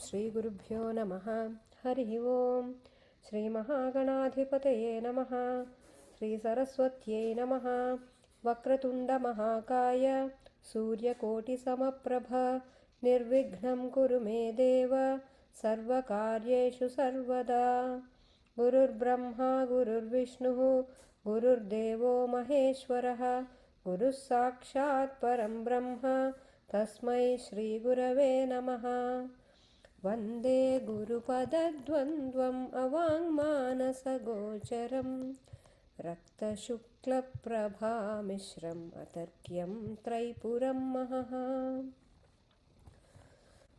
Shri Gurubhyo Namaha. Hari Om. Shri Mahaganathipataye Namaha. Shri Saraswatyai Namaha. Vakratunda Mahakaya. Surya Koti Samaprabha. Nirvignam Kuru Me Deva. Sarva Karyeshu Sarvada. Gurur Brahma Gurur Vishnu. Gurur Devo Maheshwaraha. Guru Sakshat Param Brahma. Tasmai Shri Gurave Namaha. Vande Guru Padadvandvam Avangmanasagocharam Rakta Shukla Prabha Mishram Atarkyam Traipuram Mahaha.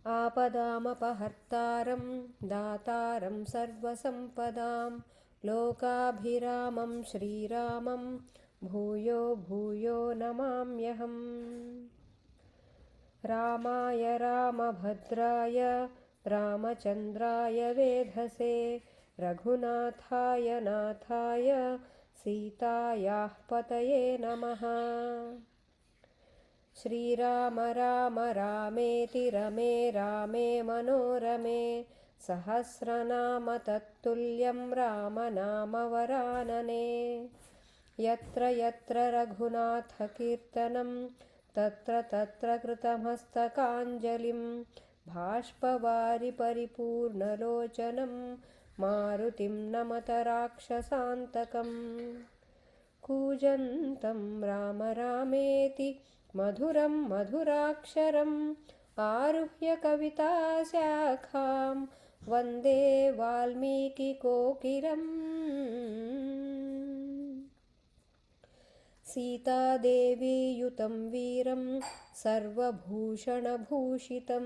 Apadamapahartaram Dataram Sarvasampadam Lokabhiramam Śrī Rāmam Bhūyo Bhūyo Namāmyaham. Rāmāya Rāmabhadraya Rāmachandraya Vedhase Raghunāthāya Nāthāya Sītāyah Pataye Namaha. Śrī Rāma Rāma Rāmeti Rame Rame Manorame Sahasranāma Tattulyam Rāma Nāma Varanane. Yatra Yatra Raghunātha Kirtanam Tatra Tatra Kritamastakāñjalim Bhāshpavari Paripurnalocanam Mārutim Namatarakshasantakam. Kūjantam Rāma Rāmeti Madhuram Madhuraksharam Āruhya Kavitā Syakhām Vande Valmiki Kokiram. Sita Devi Yutam Viram Sarva Bhushana Bhushitam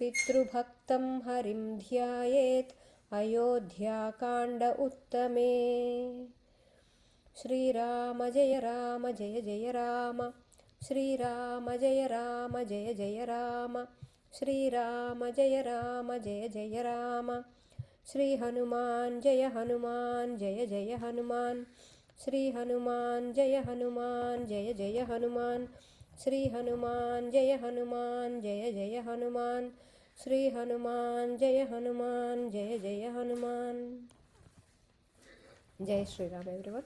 Pitrubhaktam Harim Dhyayet Ayodhya Kanda Uttame. Shri Rama Jaya Rama Jaya Jaya Rama. Shri Rama Jaya Rama Jaya Jaya Rama. Shri Rama Jaya Rama Jaya Jaya Rama. Shri Hanuman Jaya Hanuman Jaya Jaya Hanuman. Shri Hanuman Jaya Hanuman Jaya Jaya Hanuman. Shri Hanuman Jaya Hanuman Jaya Jaya Hanuman. Shri Hanuman Jaya Hanuman Jaya Jaya Hanuman. Jai Shri Rama, everyone.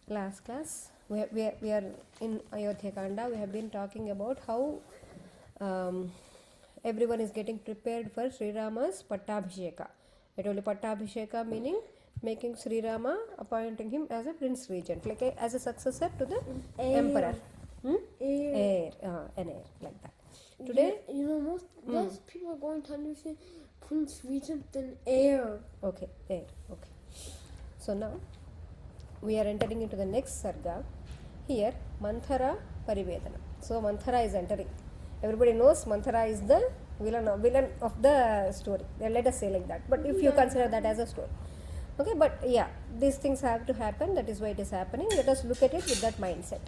Last class, we are in Ayodhya Kanda. We have been talking about how everyone is getting prepared for Śrī Rāma's pattābhisheka. I told you pattābhisheka meaning making Śrī Rāma, appointing him as a prince regent, like as a successor to the emperor. Heir, an heir, like that. Today, most people are going to understand prince regent than heir. Okay, heir. Okay. So now we are entering into the next sarga. Here, MANTHARāPARIDEVANAM. So Manthara is entering. Everybody knows Manthara is the villain of the story. Let us say like that. But if you consider that as a story. Okay, but yeah, these things have to happen. That is why it is happening. Let us look at it with that mindset.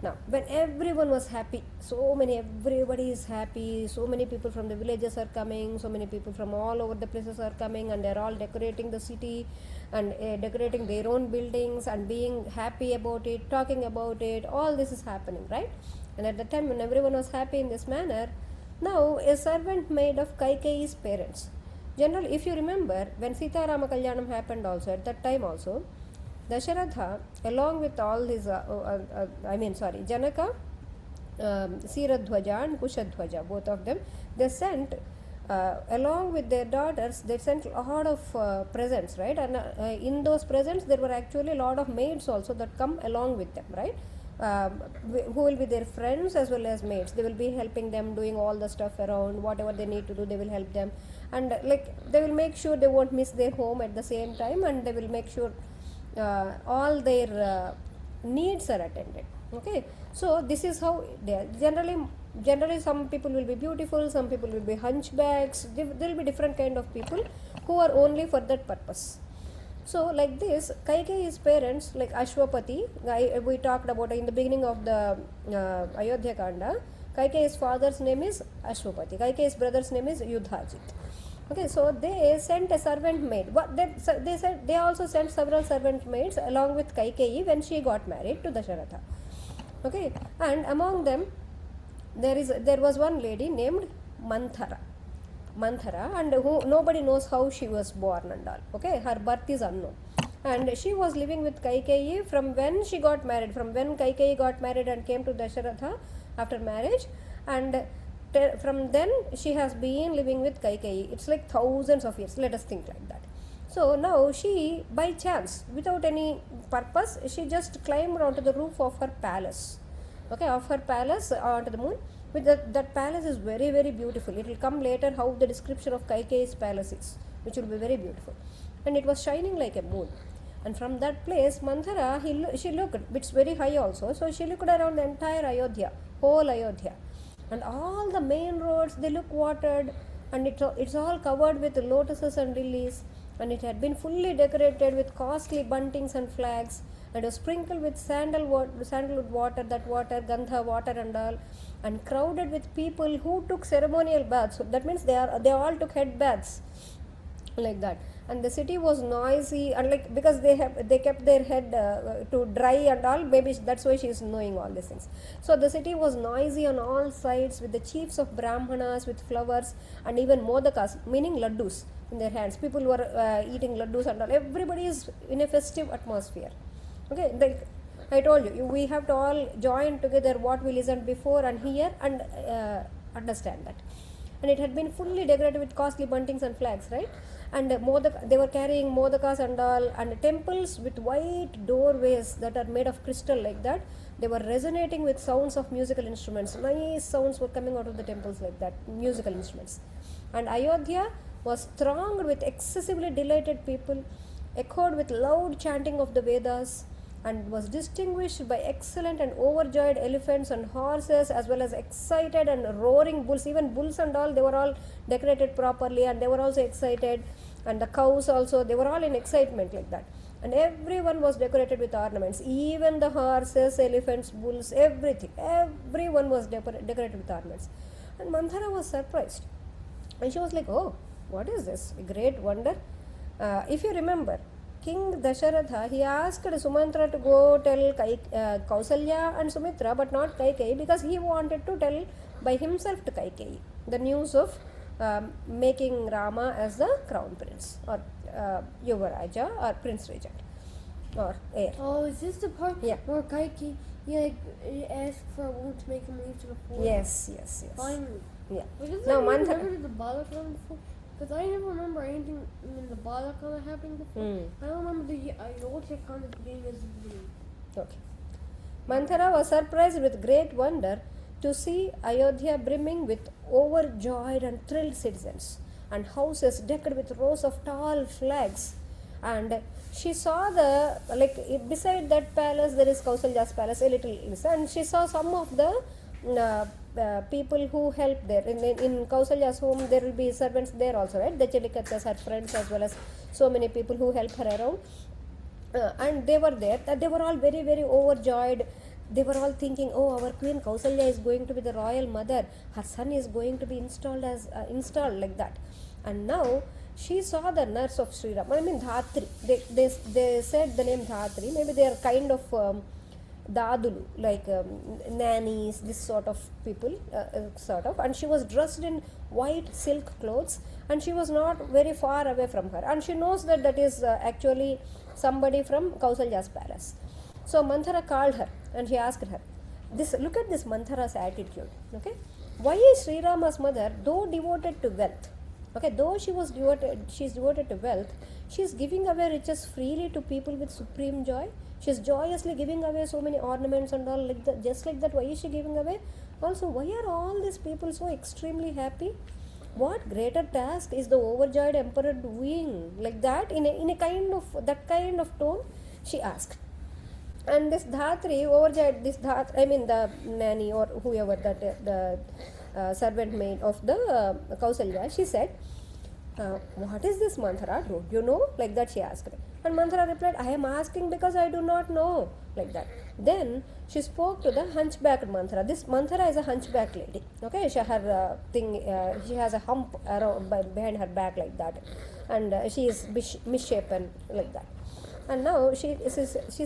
Now, when everyone was happy, everybody is happy, so many people from the villages are coming, so many people from all over the places are coming, and they're all decorating the city and decorating their own buildings and being happy about it, talking about it. All this is happening, right? And at the time when everyone was happy in this manner, now a servant maid of Kaikeyi's parents. Generally, if you remember, when Sita Rama Kalyanam happened also, at that time also, Dasharatha, along with all his, Janaka, Siradhwaja and Kushadhwaja, both of them, they sent, along with their daughters, they sent a lot of presents, right? And in those presents, there were actually a lot of maids also that come along with them, right? Who will be their friends as well as maids. They will be helping them, doing all the stuff around, whatever they need to do, they will help them. And they will make sure they won't miss their home at the same time, and they will make sure all their needs are attended. Okay, so this is how they are. Generally some people will be beautiful, some people will be hunchbacks. There will be different kind of people who are only for that purpose. So like this, Kaikeyi's parents, like Ashwapati, we talked about in the beginning of the Ayodhya Kanda. Kaikeyi's father's name is Ashwapati. Kaikeyi's brother's name is Yudhajit. Okay, so they sent a servant maid. They also sent several servant maids along with Kaikeyi when she got married to Dasharatha. Okay, and among them, there was one lady named Manthara, and who nobody knows how she was born and all. Okay, her birth is unknown, and she was living with Kaikeyi from when she got married, from when Kaikeyi got married and came to Dasharatha after marriage, and from then she has been living with Kaikeyi. It's like thousands of years. Let us think like that. So now she, by chance, without any purpose, she just climbed onto the roof of her palace. Okay, of her palace onto the moon. With that palace is very, very beautiful. It will come later how the description of Kaikeyi's palace is, which will be very beautiful. And it was shining like a moon. And from that place, Manthara, she looked, it's very high also, so she looked around the entire Ayodhya, whole Ayodhya. And all the main roads, they look watered, and it's all covered with lotuses and lilies, and it had been fully decorated with costly buntings and flags, and was sprinkled with sandalwood water, Gandha water and all, and crowded with people who took ceremonial baths. So that means they all took head baths like that. And the city was noisy, and like, because they kept their head to dry and all, maybe that's why she is knowing all these things. So the city was noisy on all sides, with the chiefs of brahmanas with flowers, and even modakas, meaning laddus, in their hands. People were eating laddus and all. Everybody is in a festive atmosphere. Okay, like I told you, we have to all join together what we listened before and hear and understand that. And it had been fully decorated with costly buntings and flags, right? And they were carrying modakas and all, and temples with white doorways that are made of crystal like that. They were resonating with sounds of musical instruments. Nice sounds were coming out of the temples like that, musical instruments. And Ayodhya was thronged with excessively delighted people, echoed with loud chanting of the Vedas, and was distinguished by excellent and overjoyed elephants and horses, as well as excited and roaring bulls. Even bulls and all, they were all decorated properly, and they were also excited. And the cows also, they were all in excitement like that. And everyone was decorated with ornaments, even the horses, elephants, bulls, everything. Everyone was decorated with ornaments. And Manthara was surprised. And she was like, oh, what is this? A great wonder. If you remember, King Dasharatha, he asked Sumantra to go tell Kausalya and Sumitra, but not Kaikeyi, because he wanted to tell by himself to Kaikeyi the news of making Rama as the crown prince, or Yuvaraja, or prince regent, or heir. Oh, is this the part Yeah. where Kaikeyi he asked for a woman to make him leave to the forest? Yes. Finally. Yeah. Wait, does Now, that mean Manthara. never did the Balakana before? Because I never remember anything in the Balakana happening before. I don't remember the Ayodhya Kanda beginning as the beginning. Okay. Manthara was surprised with great wonder to see Ayodhya brimming with overjoyed and thrilled citizens, and houses decked with rows of tall flags. And she saw beside that palace there is Kausalya's palace, a little inside, and she saw some of the people who help there. In Kausalya's home, there will be servants there also, right? The Chelikatas, her friends, as well as so many people who help her around. And they were there. They were all very, very overjoyed. They were all thinking, oh, our queen Kausalya is going to be the royal mother. Her son is going to be installed like that. And now she saw the nurse of Śrī Rāma. I mean, Dhatri. They said the name Dhatri. Maybe they are kind of Dadulu, like nannies, this sort of people, and she was dressed in white silk clothes, and she was not very far away from her, and she knows that is actually somebody from Kausalya's palace. So Manthara called her, and he asked her, look at this Manthara's attitude, okay? Why is Śrī Rāma's mother, though devoted to wealth, okay, though she is devoted to wealth, she is giving away riches freely to people with supreme joy. She is joyously giving away so many ornaments and all like that. Just like that, why is she giving away? Also, why are all these people so extremely happy? What greater task is the overjoyed emperor doing? Like that, in a kind of tone, she asked. And this Dhatri, overjoyed, the nanny or whoever, the servant maid of the Kausalya, she said, what is this, Manthara? Don't you know? Like that she asked. And Manthara replied, I am asking because I do not know. Like that. Then she spoke to the hunchbacked Manthara. This Manthara is a hunchback lady. Okay, she has a hump behind her back like that. And she is misshapen like that. And now she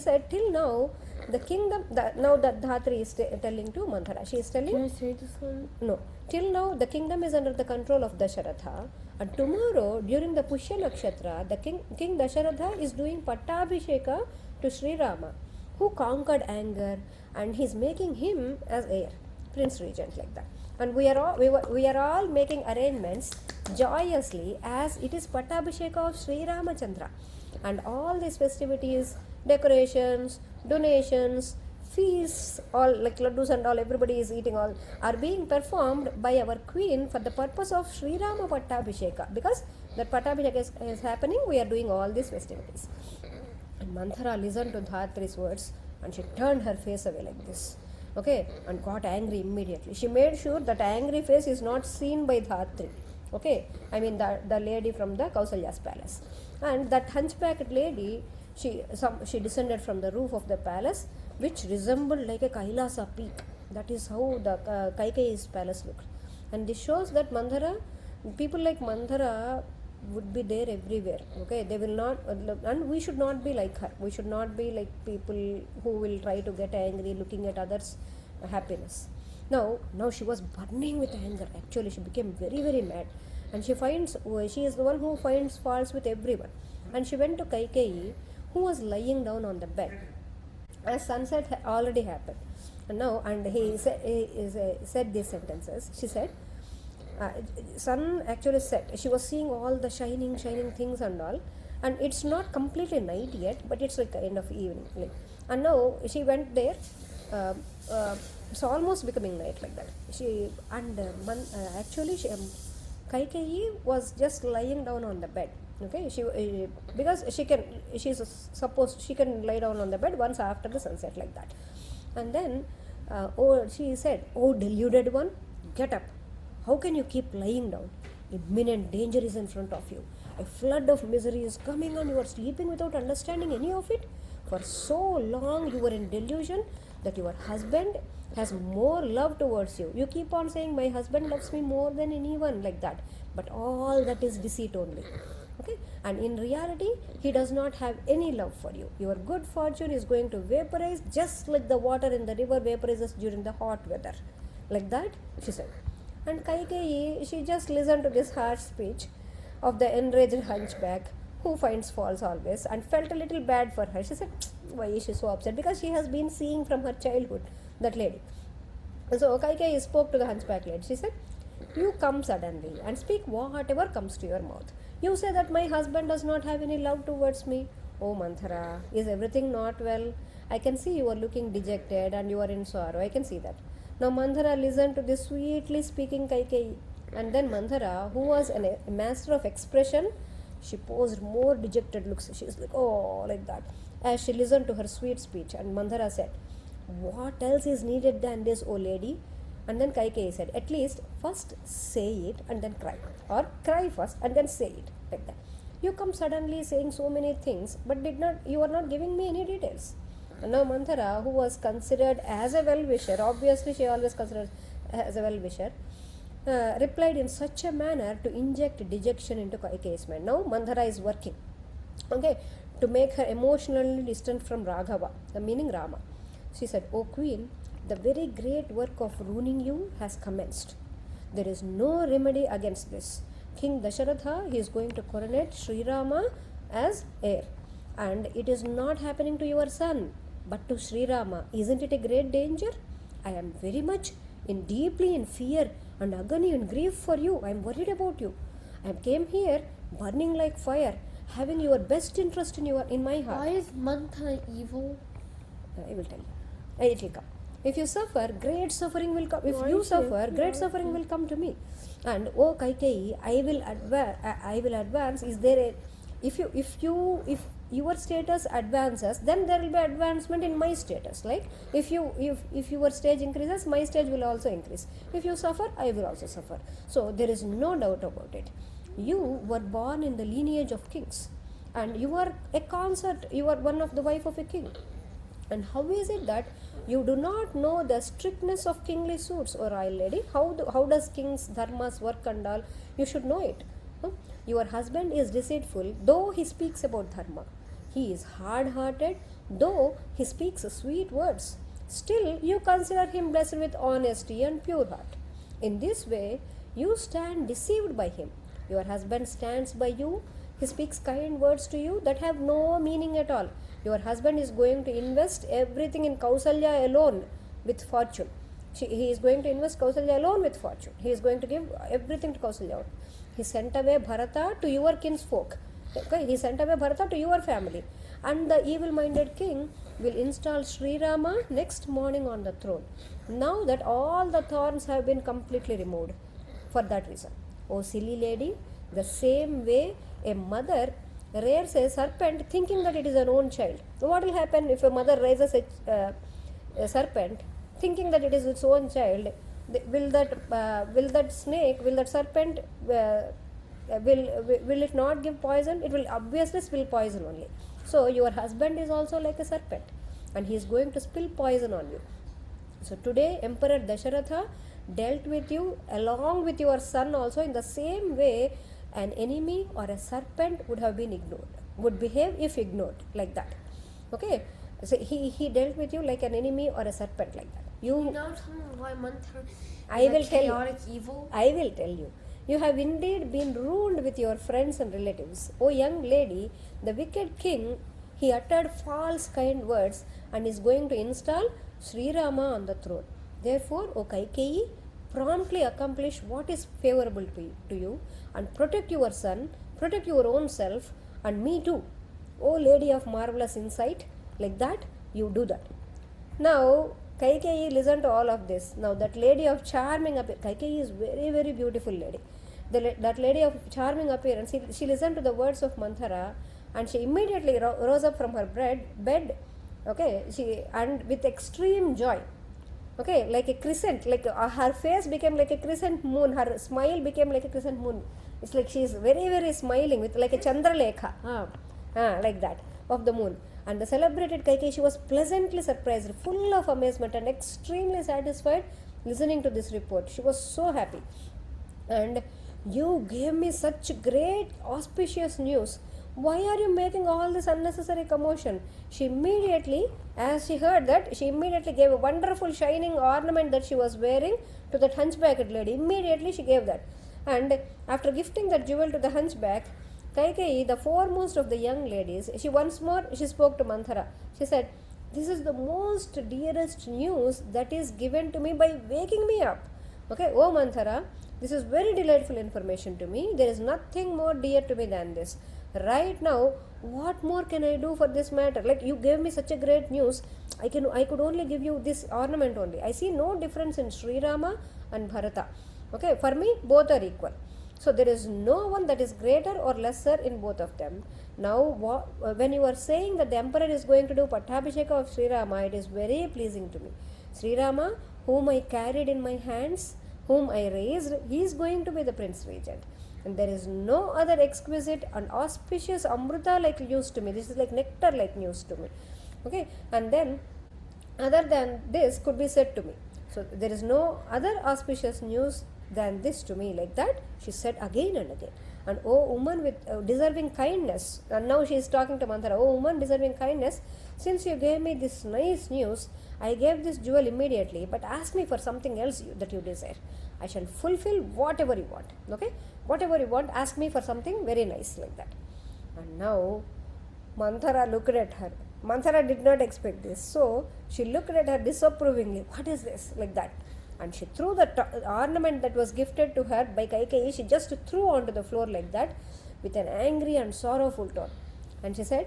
said, till now, the kingdom, now that Dhatri is telling to Manthara, she is telling, Can I say this one? no, till now the kingdom is under the control of Dasharatha, and tomorrow during the Pushya Nakshatra, the King Dasharatha is doing pattābhisheka to Śri Rāma, who conquered anger, and he is making him as heir, prince regent, like that. And we are all making arrangements joyously, as it is pattābhisheka of Śri Ramachandra, and all these festivities, decorations, donations, feasts, all like laddus and all, everybody is eating, all are being performed by our queen for the purpose of Śri Rāma pattābhisheka. Because that pattābhisheka is happening, we are doing all these festivities. And Manthara listened to Dhatri's words, and she turned her face away like this, okay, and got angry immediately. She made sure that angry face is not seen by Dhatri, okay, I mean the lady from the Kausalya's palace. And that hunchbacked lady, she descended from the roof of the palace, which resembled like a Kailasa peak. That is how the Kaikeyi's palace looked. And this shows that Manthara, people like Manthara would be there everywhere, okay, they will not, and we should not be like her. We should not be like people who will try to get angry looking at others' happiness. Now she was burning with anger. Actually, she became very, very mad, and she is the one who finds faults with everyone. And she went to Kaikeyi, who was lying down on the bed, as sunset had already happened. And he said these sentences. She said, sun actually set. She was seeing all the shining things and all, and it's not completely night yet, but it's like kind of evening. And now she went there. It's almost becoming night, like that. Kaikeyi was just lying down on the bed. Okay, because she can lie down on the bed once after the sunset, like that. And then she said, "Oh, deluded one, get up. How can you keep lying down? Imminent danger is in front of you. A flood of misery is coming, and you are sleeping without understanding any of it. For so long you were in delusion that your husband has more love towards you. You keep on saying, my husband loves me more than anyone, like that. But all that is deceit only. Okay, and in reality, he does not have any love for you. Your good fortune is going to vaporize just like the water in the river vaporizes during the hot weather." Like that, she said. And Kaikeyi, she just listened to this harsh speech of the enraged hunchback, who finds faults always, and felt a little bad for her. She said, why is she so upset? Because she has been seeing from her childhood, that lady. So Kaikeyi spoke to the hunchback lady. She said, "You come suddenly and speak whatever comes to your mouth. You say that my husband does not have any love towards me. Oh Manthara, is everything not well? I can see you are looking dejected and you are in sorrow. I can see that." Now Manthara listened to this sweetly speaking Kaikeyi. And then Manthara, who was a master of expression, she posed more dejected looks. She was like, oh, like that, as she listened to her sweet speech. And Manthara said, "What else is needed than this, O lady?" And then Kaikeyi said, "At least first say it and then cry, or cry first and then say it," like that. "You come suddenly saying so many things, but you are not giving me any details." And now Manthara, who was considered as a well-wisher, obviously she always considered as a well-wisher, replied in such a manner to inject dejection into Kaikeyi's mind. Now Manthara is working, okay, to make her emotionally distant from Raghava, the meaning Rama. She said, "O queen, the very great work of ruining you has commenced. There is no remedy against this. King Dasharatha, he is going to coronate Śri Rāma as heir. And it is not happening to your son, but to Śri Rāma. Isn't it a great danger? I am very much deeply in fear and agony and grief for you. I am worried about you. I came here burning like fire, having your best interest in my heart." Why is Manthara evil? I will tell you. It will come. If you suffer, great suffering will come. If Why you is suffer, it? great suffering will come to me. And oh Kaikeyi, I will advance. Is there a if your status advances, then there will be advancement in my status. Like if your stage increases, my stage will also increase. If you suffer, I will also suffer. So there is no doubt about it. You were born in the lineage of kings, and you are a consort. You are one of the wife of a king. And how is it that you do not know the strictness of kingly suits, O royal lady? How does king's dharmas work and all? You should know it. Your husband is deceitful, though he speaks about dharma. He is hard-hearted, though he speaks sweet words. Still, you consider him blessed with honesty and pure heart. In this way, you stand deceived by him. Your husband stands by you. He speaks kind words to you that have no meaning at all. Your husband is going to invest everything in Kausalya alone with fortune. He is going to invest Kausalya alone with fortune. He is going to give everything to Kausalya. He sent away Bharata to your kinsfolk. Okay? He sent away Bharata to your family. And the evil-minded king will install Śrī RāMA next morning on the throne. Now that all the thorns have been completely removed for that reason. Oh silly lady, the same way a mother rears a serpent thinking that it is her own child. What will happen if a mother raises a serpent thinking that it is its own child? Will that serpent, will it not give poison? It will obviously spill poison only. So your husband is also like a serpent, and he is going to spill poison on you. So today Emperor Dasharatha dealt with you along with your son also in the same way an enemy or a serpent would have been ignored, would behave if ignored, like that. Okay, so he dealt with you like an enemy or a serpent, like that. You now tell me why Manthara I is will a tell chaotic you. evil? I will tell you. You have indeed been ruined with your friends and relatives. O young lady, the wicked king, he uttered false kind words and is going to install Śrī Rāma on the throne. Therefore, O Kaikeyi, promptly accomplish what is favorable to you and protect your son, protect your own self and me too. O lady of marvelous insight, like that, you do that. Now, Kaikeyi listened to all of this. Now, that lady of charming appearance, Kaikeyi is very, very beautiful lady. That lady of charming appearance, she listened to the words of Manthara and she immediately rose up from her bed, okay, and with extreme joy. Okay, like a crescent, like her face became like a crescent moon, her smile became like a crescent moon. It's like she is very, very smiling with like a Chandralekha, like that, of the moon. And the celebrated Kaikeyi, she was pleasantly surprised, full of amazement and extremely satisfied listening to this report. She was so happy. And you gave me such great auspicious news. Why are you making all this unnecessary commotion? She immediately, as she heard that, she immediately gave a wonderful shining ornament that she was wearing to that hunchbacked lady. Immediately she gave that. And after gifting that jewel to the hunchback, Kaikeyi, the foremost of the young ladies, she spoke to Manthara. She said, "This is the most dearest news that is given to me by waking me up. Okay, oh Manthara, this is very delightful information to me. There is nothing more dear to me than this. Right now, what more can I do for this matter? Like, you gave me such a great news. I could only give you this ornament only. I see no difference in Śrī Rāma and Bharata. Okay, for me, both are equal. So there is no one that is greater or lesser in both of them. Now, when you are saying that the emperor is going to do pattābhisheka of Śrī Rāma, it is very pleasing to me. Śrī Rāma, whom I carried in my hands, whom I raised, he is going to be the prince regent. And there is no other exquisite and auspicious amrita like news to me. This is like nectar like news to me. Okay, and then other than this could be said to me. So there is no other auspicious news than this to me, like that she said again and again. And oh woman with deserving kindness, and now she is talking to Manthara, oh woman deserving kindness, since you gave me this nice news, I gave this jewel immediately, but ask me for something else that you desire. I shall fulfill whatever you want. Okay, whatever you want, ask me for something very nice, like that. And now Manthara looked at her. Manthara did not expect this, so she looked at her disapprovingly. What is this? Like that. And she threw the ornament that was gifted to her by Kaikeyi, she just threw onto the floor like that with an angry and sorrowful tone. And she said,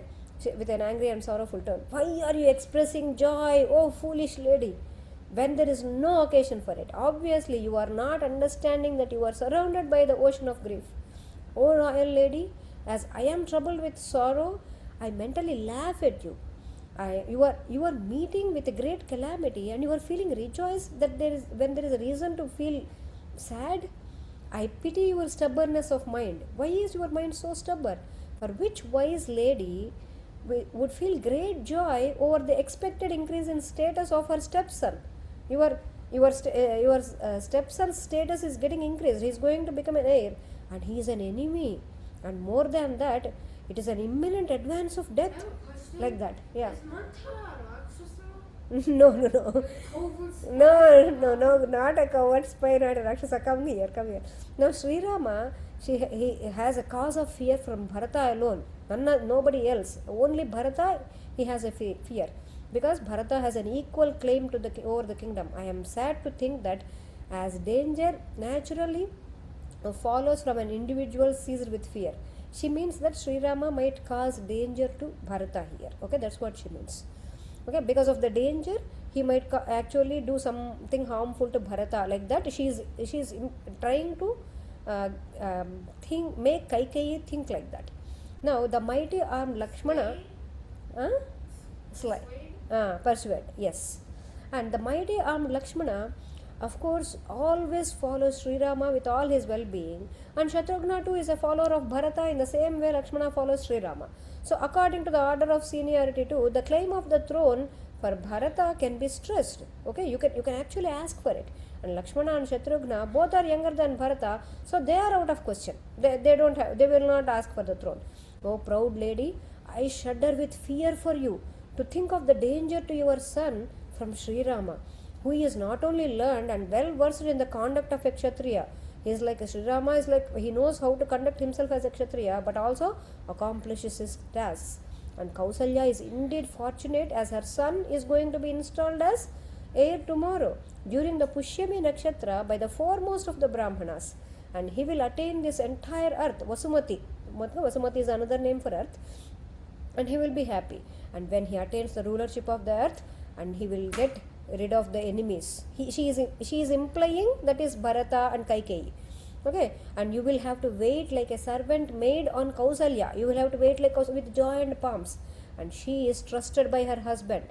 with an angry and sorrowful tone, why are you expressing joy, oh foolish lady, when there is no occasion for it? Obviously, you are not understanding that you are surrounded by the ocean of grief. Oh royal lady, as I am troubled with sorrow, I mentally laugh at you. You are meeting with a great calamity and you are feeling rejoiced that when there is a reason to feel sad. I pity your stubbornness of mind. Why is your mind so stubborn? For which wise lady would feel great joy over the expected increase in status of her stepson? Your stepson's status is getting increased. He is going to become an heir, and he is an enemy. And more than that, It is an imminent advance of death. I have a question. Like that. Yeah. Is Mantharā Rakshasa? No, no, no. Covert spy? No, not a coward spy, not a Rakshasa. Come here. Now, Śrī Rāma, he has a cause of fear from Bharata alone. Nobody else. Only Bharata, he has a fear. Because Bharata has an equal claim to over the kingdom. I am sad to think that as danger naturally follows from an individual seized with fear. She means that Śrī Rāma might cause danger to Bharata here. Okay, that's what she means. Okay, because of the danger, he might actually do something harmful to Bharata. Like that, she's trying to make Kaikeyi think like that. Now, the mighty arm Lakshmana, persuade, yes. And the mighty arm Lakshmana, of course, always follows Śrī Rāma with all his well-being, and Shatrughna too is a follower of Bharata in the same way Lakshmana follows Śrī Rāma. So, according to the order of seniority too, the claim of the throne for Bharata can be stressed. Okay, you can actually ask for it. And Lakshmana and Shatrughna both are younger than Bharata, so they are out of question. They will not ask for the throne. Oh, proud lady, I shudder with fear for you to think of the danger to your son from Śrī Rāma, who is not only learned and well versed in the conduct of a Kshatriya. He is like Śrī Rāma is like, he knows how to conduct himself as a Kshatriya, but also accomplishes his tasks. And Kausalya is indeed fortunate, as her son is going to be installed as heir tomorrow during the Pushyami Nakshatra by the foremost of the Brahmanas, and he will attain this entire earth. Vasumati is another name for earth, and he will be happy. And when he attains the rulership of the earth, and he will get rid of the enemies. She is implying that is Bharata and Kaikeyi. Okay, and you will have to wait like a servant maid on Kausalya. You will have to wait like with joined palms, and she is trusted by her husband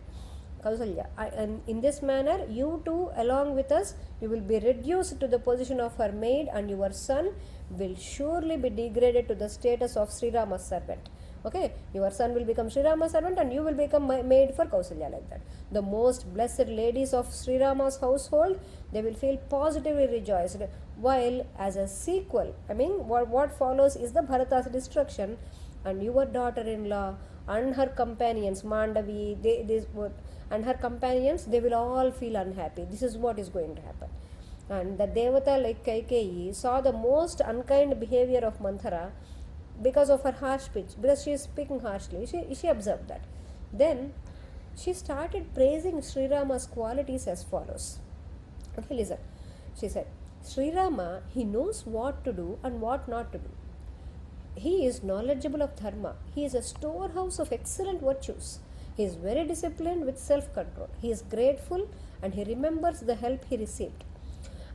Kausalya. And in this manner, you too, along with us, you will be reduced to the position of her maid, and your son will surely be degraded to the status of Śrī Rāma's servant. Okay, your son will become Śrī Rāma's servant, and you will become maid for Kausalya, like that. The most blessed ladies of Śrī Rāma's household, they will feel positively rejoiced. While as a sequel, what follows is the Bharata's destruction, and your daughter-in-law and her companions, Mandavi, and her companions, they will all feel unhappy. This is what is going to happen. And the Devata like Kaikeyi saw the most unkind behavior of Manthara because of her harsh speech, because she is speaking harshly. She observed that. Then she started praising Śrī Rāma's qualities as follows. Okay, listen. She said, Śrī Rāma, he knows what to do and what not to do. He is knowledgeable of dharma. He is a storehouse of excellent virtues. He is very disciplined with self-control. He is grateful, and he remembers the help he received.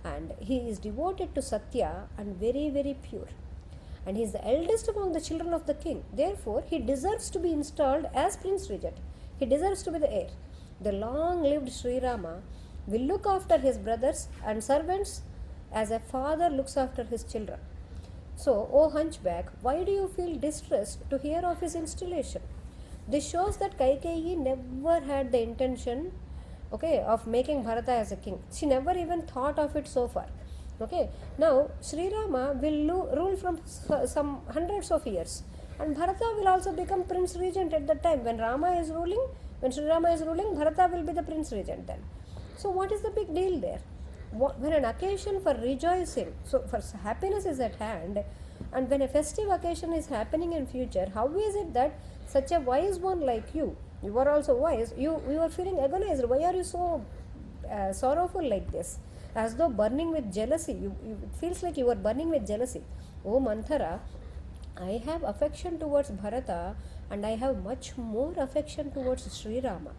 And he is devoted to Satya and very, very pure. And he is the eldest among the children of the king. Therefore, he deserves to be installed as Prince Regent. He deserves to be the heir. The long-lived Śrī Rāma will look after his brothers and servants as a father looks after his children. So, O hunchback, why do you feel distressed to hear of his installation? This shows that Kaikeyi never had the intention, of making Bharata as a king. She never even thought of it so far. Okay, now Śrī Rāma will rule from some hundreds of years, and Bharata will also become Prince Regent at that time. When Śrī Rāma is ruling, Bharata will be the Prince Regent then. So what is the big deal there? When an occasion for rejoicing, so for happiness is at hand, and when a festive occasion is happening in future, how is it that such a wise one like you are also wise, you are feeling agonized? Why are you so sorrowful like this? As though burning with jealousy. It feels like you are burning with jealousy. Oh Manthara, I have affection towards Bharata, and I have much more affection towards Śrī Rāma.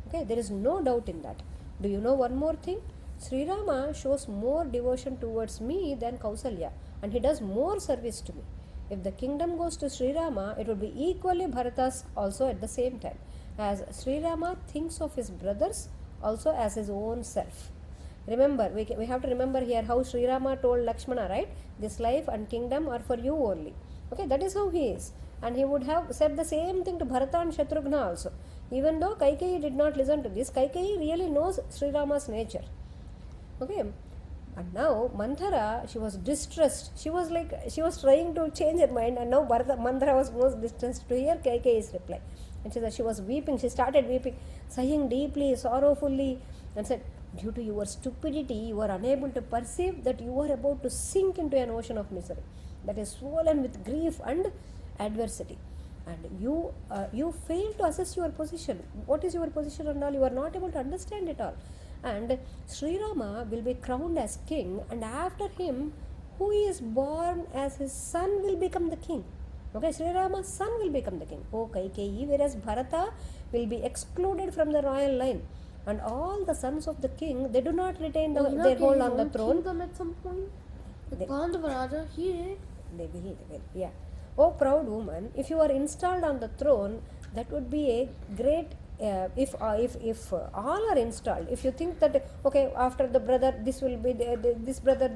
Okay, there is no doubt in that. Do you know one more thing? Śrī Rāma shows more devotion towards me than Kausalya, and he does more service to me. If the kingdom goes to Śrī Rāma, it would be equally Bharata's also at the same time, as Śrī Rāma thinks of his brothers also as his own self. Remember, we have to remember here how Śrī Rāma told Lakshmana, right? This life and kingdom are for you only. Okay, that is how he is. And he would have said the same thing to Bharata and Shatrughna also. Even though Kaikeyi did not listen to this, Kaikeyi really knows Śrī Rāma's nature. Okay, And now Manthara, she was distressed. She was trying to change her mind, and now Manthara was most distressed to hear Kaikeyi's reply. And she was weeping. She started weeping, sighing deeply, sorrowfully, and said, "Due to your stupidity, you are unable to perceive that you are about to sink into an ocean of misery that is swollen with grief and adversity. And you fail to assess your position. What is your position and all? You are not able to understand it all. And Śrī Rāma will be crowned as king, and after him, who is born as his son will become the king." Okay, Śrī Rāma's son will become the king, O Kaikeyi, whereas Bharata will be excluded from the royal line. And all the sons of the king, they do not retain their hold on the throne. Kingdom at some point. The Pandava Raja, he did. They will, yeah. O proud woman, if you are installed on the throne, that would be a great. If all are installed, if you think that okay, after the brother, this will be this brother,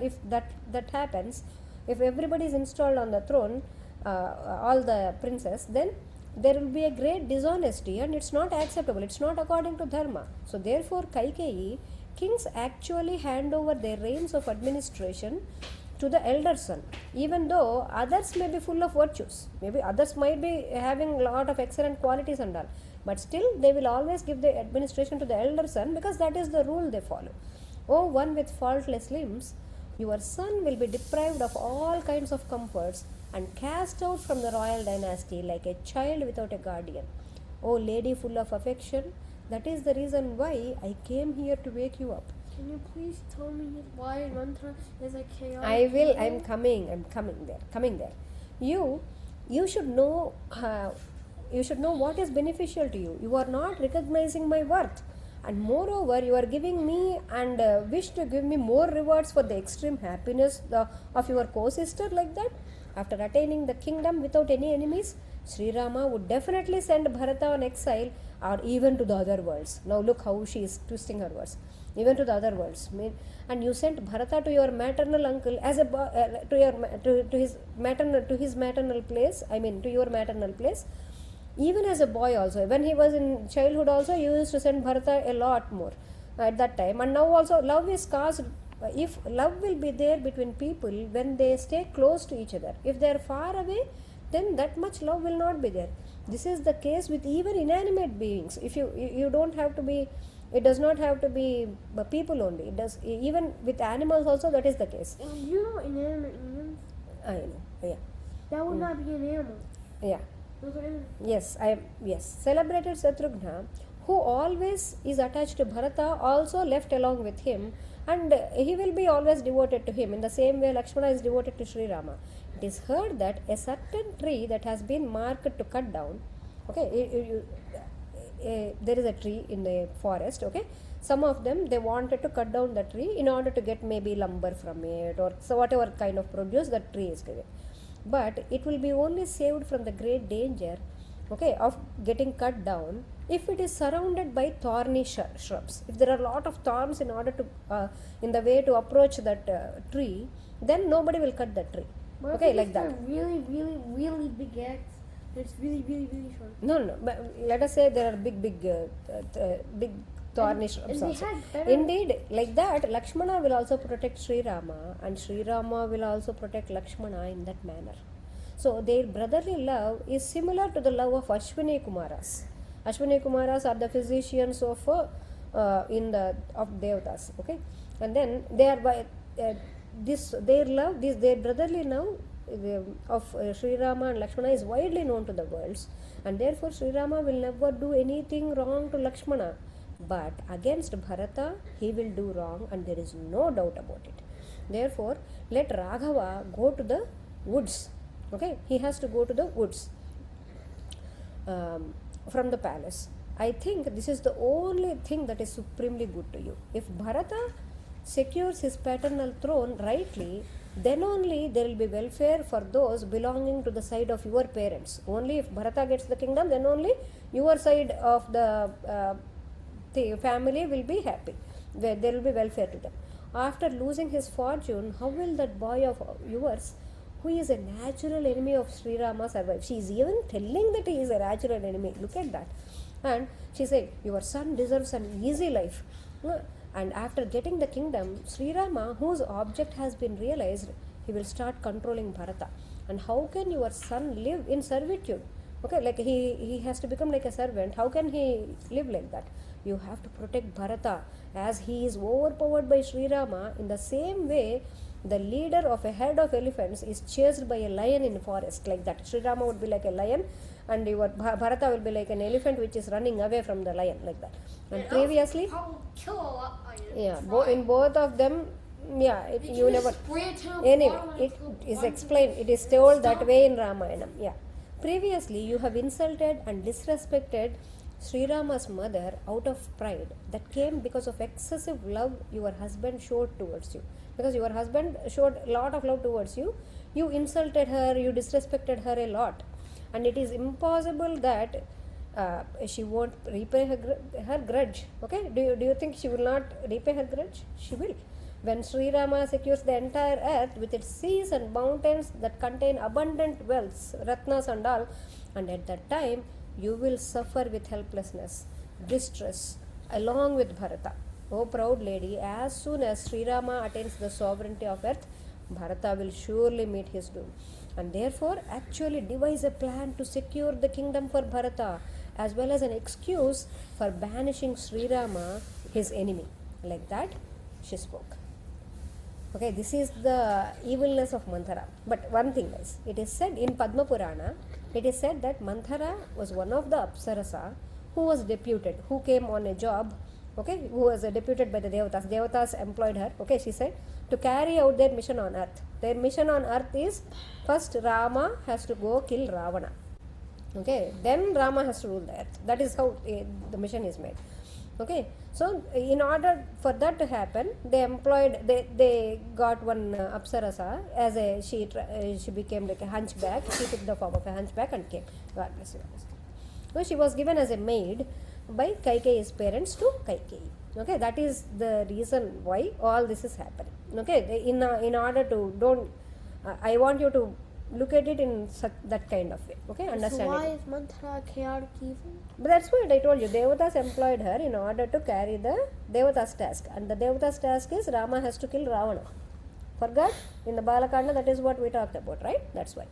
if that happens, if everybody is installed on the throne, all the princes, then there will be a great dishonesty, and it's not acceptable. It's not according to dharma. So therefore, Kaikeyi, kings actually hand over their reins of administration to the elder son, even though others may be full of virtues. Maybe others might be having a lot of excellent qualities and all, but still they will always give the administration to the elder son, because that is the rule they follow. O one with faultless limbs, your son will be deprived of all kinds of comforts and cast out from the royal dynasty like a child without a guardian. O lady full of affection, that is the reason why I came here to wake you up. Can you please tell me why Manthara is a chaotic? I will. I'm coming there. You should know. You should know what is beneficial to you. You are not recognizing my worth, and moreover, you are giving me and wish to give me more rewards for the extreme happiness of your co-sister like that. After attaining the kingdom without any enemies, Śrī Rāma would definitely send Bharata on exile, or even to the other worlds. Now look how she is twisting her words. Even to the other worlds. And you sent Bharata to your maternal uncle as a to his maternal place. I mean, to your maternal place. Even as a boy also. When he was in childhood also, you used to send Bharata a lot more at that time. And now also, love is caused. If love will be there between people when they stay close to each other. If they are far away, then that much love will not be there. This is the case with even inanimate beings. If you don't have to be, it does not have to be people only. It does, even with animals also, that is the case. You know inanimate means? I know, yeah. That would not be an animal. Yeah. Those are animals. Yes. Celebrated Satrughna, who always is attached to Bharata, also left along with him, and he will be always devoted to him. In the same way, Lakshmana is devoted to Śrī Rāma. It is heard that a certain tree that has been marked to cut down, okay, there is a tree in the forest, okay, some of them, they wanted to cut down the tree in order to get maybe lumber from it, or so whatever kind of produce that tree is giving. But it will be only saved from the great danger, okay, of getting cut down if it is surrounded by thorny shrubs. If there are a lot of thorns in order to in the way to approach that tree, then nobody will cut that tree. But okay, like that. Really, really, really big axe. It's really, really, really short. No. But let us say there are big thorny shrubs also. Indeed, like that, Lakshmana will also protect Śrī Rāma, and Śrī Rāma will also protect Lakshmana in that manner. So their brotherly love is similar to the love of Ashwini Kumaras. Ashwini Kumaras are the physicians of Devatas, okay, and then they are by their brotherly love of Śrī Rāma and Lakshmana is widely known to the worlds, and therefore Śrī Rāma will never do anything wrong to Lakshmana, but against Bharata he will do wrong, and there is no doubt about it. Therefore, let Raghava go to the woods. Okay, he has to go to the woods from the palace. I think this is the only thing that is supremely good to you. If Bharata secures his paternal throne rightly, then only there will be welfare for those belonging to the side of your parents. Only if Bharata gets the kingdom, then only your side of the family will be happy. There will be welfare to them. After losing his fortune, how will that boy of yours, who is a natural enemy of Śrī Rāma, survive? She is even telling that he is a natural enemy. Look at that. And she said, your son deserves an easy life. And after getting the kingdom, Sri Rama, whose object has been realized, he will start controlling Bharata. And how can your son live in servitude? Okay, like he has to become like a servant. How can he live like that? You have to protect Bharata as he is overpowered by Sri Rama. In the same way, the leader of a herd of elephants is chased by a lion in forest, like that. Sri Rama would be like a lion, and your Bharata will be like an elephant which is running away from the lion, like that. And previously, kill a lot. yeah, in both of them, yeah, you never. Anyway, it is explained. It is told that way in Ramayanam. Yeah. Previously, you have insulted and disrespected Sri Rama's mother out of pride that came because of excessive love your husband showed towards you. Because your husband showed a lot of love towards you, you insulted her, you disrespected her a lot, and it is impossible that she won't repay her grudge. Okay, do you think she will not repay her grudge? She will. When Sri Rama secures the entire earth with its seas and mountains that contain abundant wealths, ratnas and all, and at that time you will suffer with helplessness, distress, along with Bharata. O proud lady, as soon as Sri Rama attains the sovereignty of earth, Bharata will surely meet his doom. And therefore, actually devise a plan to secure the kingdom for Bharata, as well as an excuse for banishing Sri Rama, his enemy. Like that, she spoke. Okay, this is the evilness of Manthara. But one thing is, it is said in Padma Purana, it is said that Manthara was one of the Apsarasa who was deputed, who came on a job, okay, who was deputed by the Devatas. Devatas employed her, okay, she said, to carry out their mission on earth. Their mission on earth is, first Rama has to go kill Ravana. Okay, then Rama has to rule the earth. That is how the mission is made. Okay, so in order for that to happen, they got one Apsarasa as a she became like a hunchback. She took the form of a hunchback and came. God bless you. So she was given as a maid by Kaikeyi's parents to Kaikeyi. Okay, that is the reason why all this is happening. Okay, in order to I want you to look at it in that kind of way. Okay, understand. So why is Manthara chaotic evil? But that's what I told you. Devatas employed her in order to carry the Devatas task, and the Devatas task is Rama has to kill Ravana. Forgot in the Balakanda, that is what we talked about, right? That's why.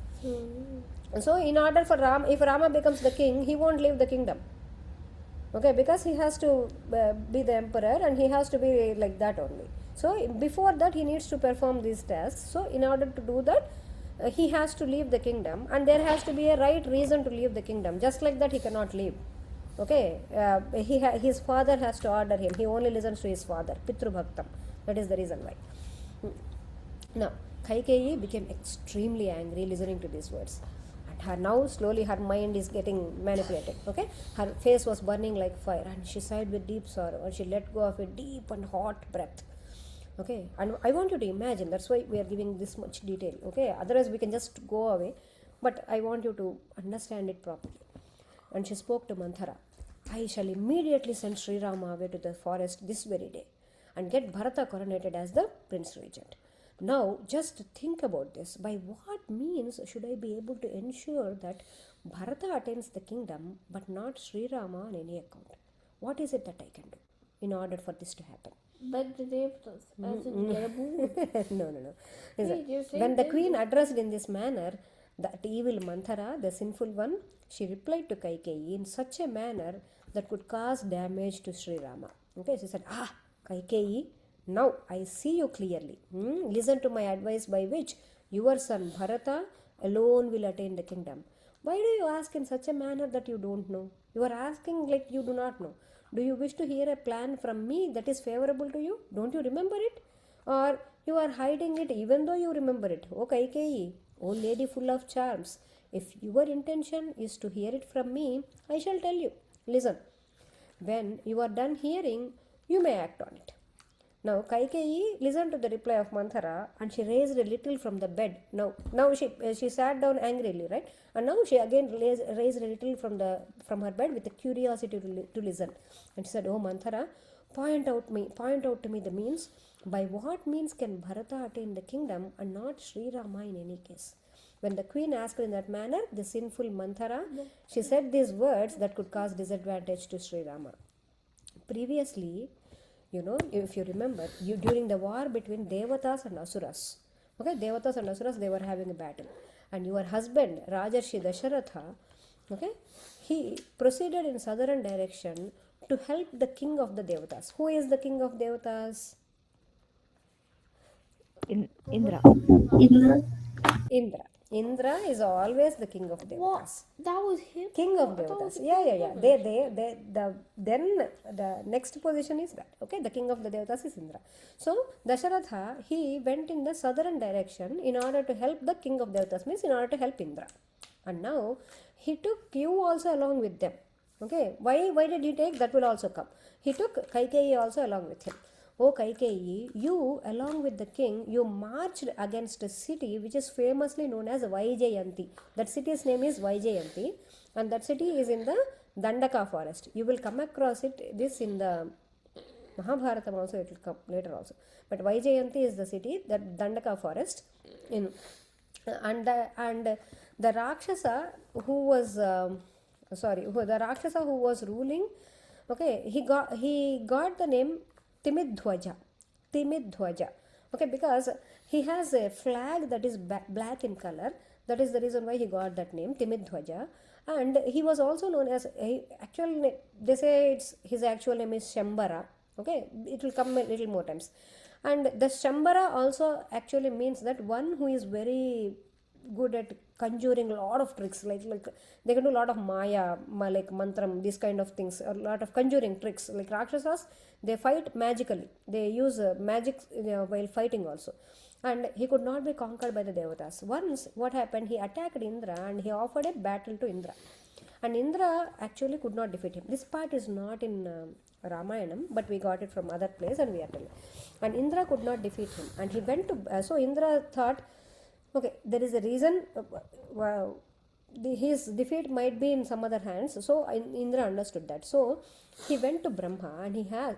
So in order for if Rama becomes the king, he won't leave the kingdom. Okay, because he has to be the emperor and he has to be like that only. So before that he needs to perform these tasks. So in order to do that, he has to leave the kingdom, and there has to be a right reason to leave the kingdom. Just like that he cannot leave. Okay, his father has to order him. He only listens to his father. Pitru Bhaktam. That is the reason why. Now, Kaikeyi became extremely angry listening to these words. And now slowly her mind is getting manipulated. Okay, her face was burning like fire, and she sighed with deep sorrow, and she let go of a deep and hot breath. Okay, and I want you to imagine, that's why we are giving this much detail. Okay, otherwise we can just go away, but I want you to understand it properly. And she spoke to Manthara, I shall immediately send Sri Rama away to the forest this very day and get Bharata coronated as the prince regent. Now just think about this. By what means should I be able to ensure that Bharata attains the kingdom but not Sri Rama on any account? What is it that I can do in order for this to happen? Beg the Devatas, as in get a boon. No. When the queen addressed in this manner that evil Manthara, the sinful one, she replied to Kaikeyi in such a manner that could cause damage to Sri Rama. Okay, she said, Kaikeyi, now I see you clearly. Listen to my advice by which your son Bharata alone will attain the kingdom. Why do you ask in such a manner that you don't know? You are asking like you do not know. Do you wish to hear a plan from me that is favorable to you? Don't you remember it? Or you are hiding it even though you remember it? O Kaikeyi, O lady full of charms, if your intention is to hear it from me, I shall tell you. Listen, when you are done hearing, you may act on it. Now Kaikeyi listened to the reply of Manthara, and she raised a little from the bed. Now she sat down angrily, right? And now she again raised a little from her bed with a curiosity to listen. And she said, "Oh Manthara, point out to me the means. By what means can Bharata attain the kingdom and not Sri Rama in any case?" When the queen asked in that manner, the sinful Manthara, she said these words that could cause disadvantage to Sri Rama. Previously, You know, if you remember, during the war between Devatas and Asuras, okay, Devatas and Asuras, they were having a battle. And your husband, Rajarshi Dasharatha, okay, he proceeded in southern direction to help the king of the Devatas. Who is the king of Devatas? Indra. Indra. Indra is always the king of Devatas. What? That was him? King of Devatas. Yeah. Then the next position is that. Okay, the king of the Devatas is Indra. So Dasharatha, he went in the southern direction in order to help the king of Devatas, means in order to help Indra. And now he took you also along with them. Okay, why did he take? That will also come. He took Kaikeyi also along with him. O Kaikeyi, you along with the king, you marched against a city which is famously known as Vaijayanti. That city's name is Vaijayanti, and that city is in the Dandaka forest. You will come across this in the Mahabharatam also, it will come later also. But Vaijayanti is the city, that Dandaka forest. And the Rakshasa who was ruling, okay, he got the name Timidhwaja, okay, because he has a flag that is black in color. That is the reason why he got that name, Timidhwaja. And he was also known as, actually they say his actual name is Shambara. Okay, it will come a little more times. And the Shambara also actually means that one who is very good at conjuring a lot of tricks, like they can do a lot of maya, like mantram, these kind of things, a lot of conjuring tricks. Like Rakshasas, they fight magically, they use magic while fighting also. And he could not be conquered by the Devatas. Once what happened, he attacked Indra and he offered a battle to Indra, and Indra actually could not defeat him. This part is not in Ramayanam, but we got it from other place and we are telling. And Indra could not defeat him, and he went to so Indra thought, okay, there is a reason his defeat might be in some other hands. So Indra understood that. So he went to Brahma and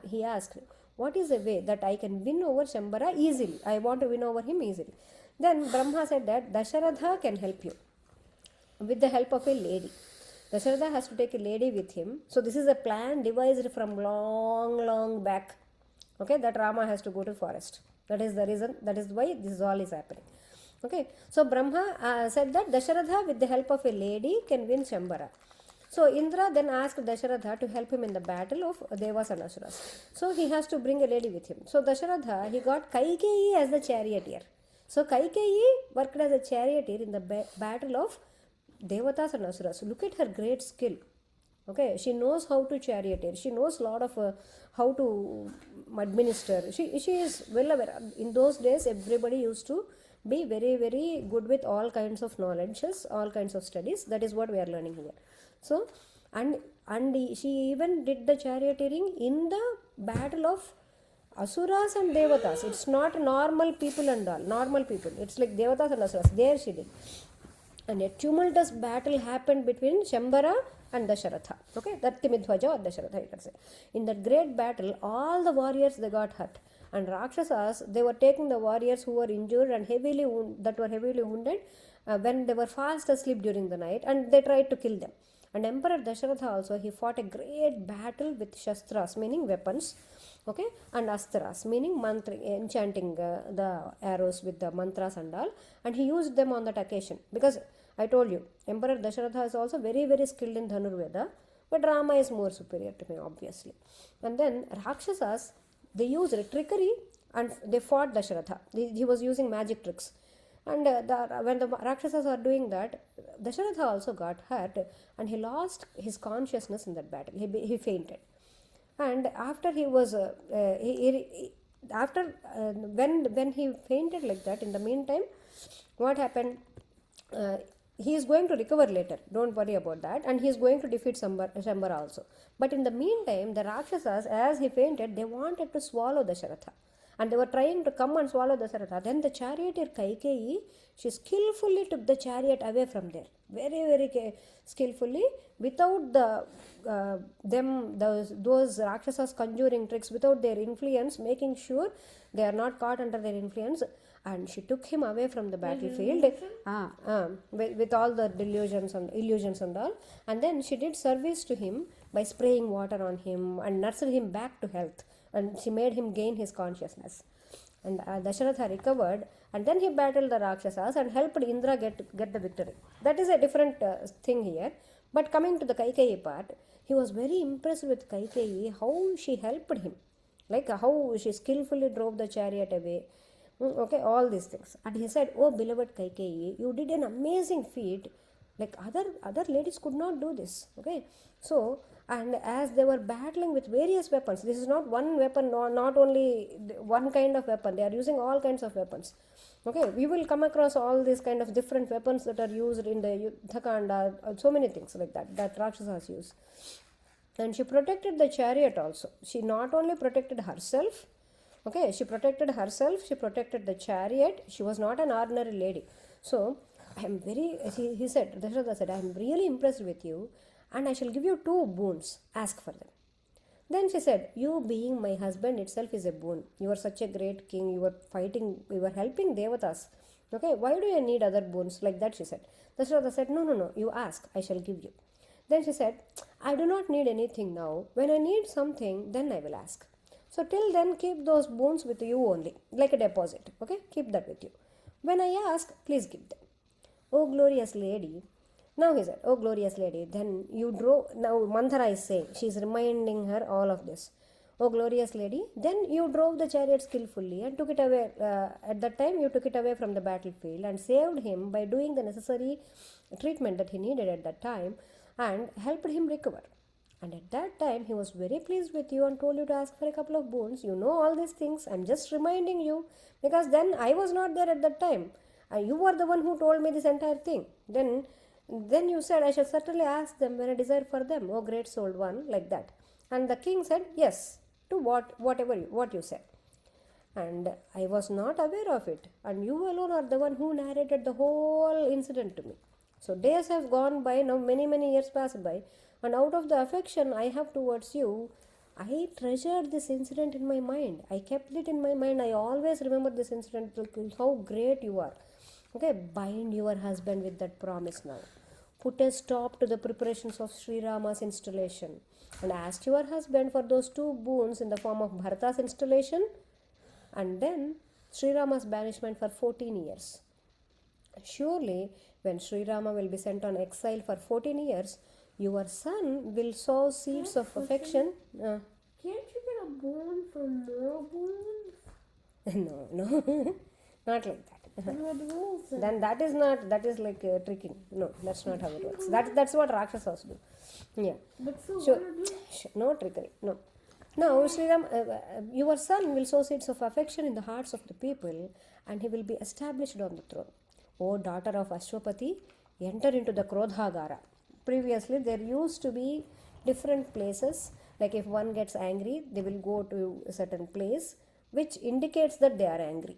he asked, what is a way that I can win over Shambara easily? I want to win over him easily. Then Brahma said that Dasharatha can help you with the help of a lady. Dasharatha has to take a lady with him. So this is a plan devised from long back. Okay, that Rama has to go to forest. That is the reason. That is why this all is happening. Okay, so Brahma said that Dasharatha with the help of a lady can win Shambara. So Indra then asked Dasharatha to help him in the battle of Devas and Asuras. So he has to bring a lady with him. So Dasharatha, he got Kaikeyi as the charioteer. So Kaikeyi worked as a charioteer in the battle of Devatas and Asuras. Look at her great skill. Okay, she knows how to charioteer. She knows a lot of how to administer. She is well aware. In those days, everybody used to be very good with all kinds of knowledges, all kinds of studies. That is what we are learning here. So, and she even did the charioteering in the battle of Asuras and Devatas. It's not normal people and all. Normal people. It's like Devatas and Asuras. There she did. And a tumultuous battle happened between Shambara and Dasharatha. Okay, that Timidhwaja or Dasharatha, you can say. In that great battle, all the warriors, they got hurt. And Rakshasas, they were taking the warriors who were injured and heavily wounded when they were fast asleep during the night, and they tried to kill them. And Emperor Dasharatha also, he fought a great battle with Shastras, meaning weapons, okay, and Astras, meaning enchanting the arrows with the mantras and all, and he used them on that occasion. Because I told you, Emperor Dasharatha is also very skilled in Dhanurveda, but Rama is more superior to me, obviously. And then Rakshasas, they used trickery and they fought Dasharatha. He was using magic tricks. And when the Rakshasas are doing that, Dasharatha also got hurt and he lost his consciousness in that battle. He fainted. And after he was, when he fainted like that, in the meantime, what happened? He is going to recover later. Don't worry about that. And he is going to defeat Shambara also. But in the meantime, the Rakshasas, as he fainted, they wanted to swallow Dasharatha. And they were trying to come and swallow Dasharatha. Then the charioteer Kaikeyi, she skillfully took the chariot away from there. Very skillfully, without those Rakshasas conjuring tricks, without their influence, making sure they are not caught under their influence. And she took him away from the battlefield with all the illusions and all. And then she did service to him by spraying water on him and nursed him back to health. and she made him gain his consciousness. And Dasharatha recovered, and then he battled the Rakshasas and helped Indra get the victory. That is a different thing here. But coming to the Kaikeyi part, he was very impressed with Kaikeyi, how she helped him, like how she skillfully drove the chariot away. Okay, all these things. And he said, "Oh beloved Kaikeyi, you did an amazing feat. Like other ladies could not do this." Okay, so and as they were battling with various weapons, this is not one weapon, not only one kind of weapon. They are using all kinds of weapons. Okay, we will come across all these kind of different weapons that are used in the Yuddha Kanda, so many things like that Rakshasas use. And she protected the chariot also. She not only protected herself, okay, she protected herself, she protected the chariot. She was not an ordinary lady. So I am very, he said, Dasharatha said, I am really impressed with you, and I shall give you 2 boons. Ask for them. Then she said, you being my husband itself is a boon. You are such a great king. You were fighting, you were helping Devatas. Okay, why do you need other boons? Like that she said. Dasharatha said, no, you ask, I shall give you. Then she said, I do not need anything now. When I need something, then I will ask. So till then, keep those boons with you only, like a deposit. Okay, keep that with you. When I ask, please give them. Oh glorious lady. Now he said, oh glorious lady, then you drove, now Manthara is saying, she is reminding her all of this. Oh glorious lady, then you drove the chariot skillfully and took it away, at that time you took it away from the battlefield and saved him by doing the necessary treatment that he needed at that time and helped him recover. And at that time he was very pleased with you and told you to ask for a couple of boons. You know all these things, I'm just reminding you, because then I was not there at that time. You were the one who told me this entire thing. Then you said, I shall certainly ask them when I desire for them, oh great souled one, like that. And the king said, yes, to what you said. And I was not aware of it. And you alone are the one who narrated the whole incident to me. So days have gone by, now many years passed by. And out of the affection I have towards you, I treasured this incident in my mind. I kept it in my mind. I always remember this incident, how great you are. Okay, bind your husband with that promise now. Put a stop to the preparations of Śrī Rāma's installation and ask your husband for those 2 boons in the form of Bharata's installation and then Śrī Rāma's banishment for 14 years. Surely, when Śrī Rāma will be sent on exile for 14 years, your son will sow seeds of affection. Can't you get a boon for more boons? No, not like that. Then that is like tricking. No, that's not how it works. That's what Rakshasas do. Yeah. But so Sure. No trickery. No. Now, Śrī Rāma, your son will sow seeds of affection in the hearts of the people and he will be established on the throne. O daughter of Ashwapati, enter into the Krodhagara. Previously, there used to be different places. Like if one gets angry, they will go to a certain place which indicates that they are angry.